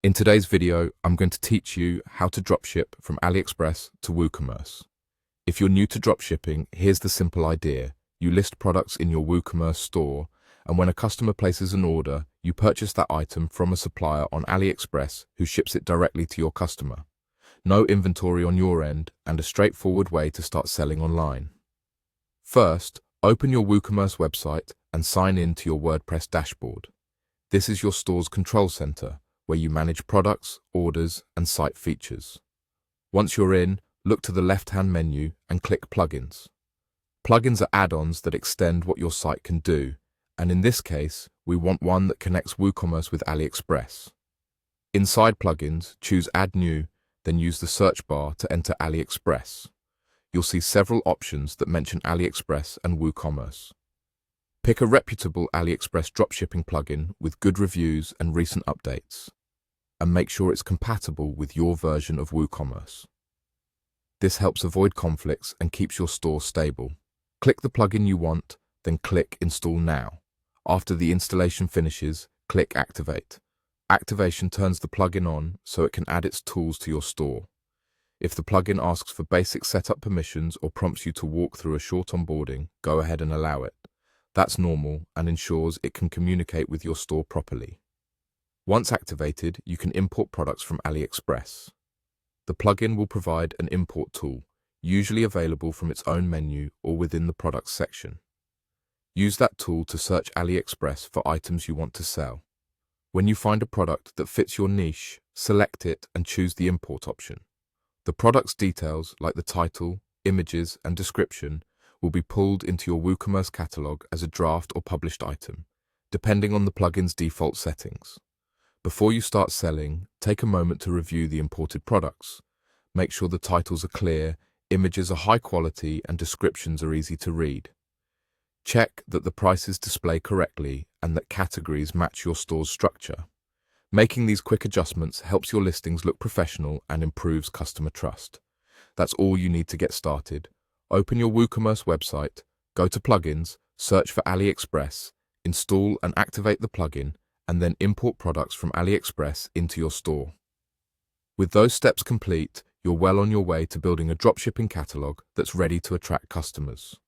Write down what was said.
In today's video, I'm going to teach you how to dropship from AliExpress to WooCommerce. If you're new to dropshipping, here's the simple idea. You list products in your WooCommerce store, and when a customer places an order, you purchase that item from a supplier on AliExpress who ships it directly to your customer. No inventory on your end, and a straightforward way to start selling online. First, open your WooCommerce website and sign in to your WordPress dashboard. This is your store's control center, where you manage products, orders, and site features. Once you're in, look to the left-hand menu and click Plugins. Plugins are add-ons that extend what your site can do, and in this case, we want one that connects WooCommerce with AliExpress. Inside Plugins, choose Add New, then use the search bar to enter AliExpress. You'll see several options that mention AliExpress and WooCommerce. Pick a reputable AliExpress dropshipping plugin with good reviews and recent updates, and make sure it's compatible with your version of WooCommerce. This helps avoid conflicts and keeps your store stable. Click the plugin you want, then click Install Now. After the installation finishes, click Activate. Activation turns the plugin on so it can add its tools to your store. If the plugin asks for basic setup permissions or prompts you to walk through a short onboarding, go ahead and allow it. That's normal and ensures it can communicate with your store properly. Once activated, you can import products from AliExpress. The plugin will provide an import tool, usually available from its own menu or within the products section. Use that tool to search AliExpress for items you want to sell. When you find a product that fits your niche, select it and choose the import option. The product's details, like the title, images, and description, will be pulled into your WooCommerce catalog as a draft or published item, depending on the plugin's default settings. Before you start selling, take a moment to review the imported products. Make sure the titles are clear, images are high quality, and descriptions are easy to read. Check that the prices display correctly and that categories match your store's structure. Making these quick adjustments helps your listings look professional and improves customer trust. That's all you need to get started. Open your WooCommerce website, go to Plugins, search for AliExpress, install and activate the plugin, and then import products from AliExpress into your store. With those steps complete, you're well on your way to building a dropshipping catalog that's ready to attract customers.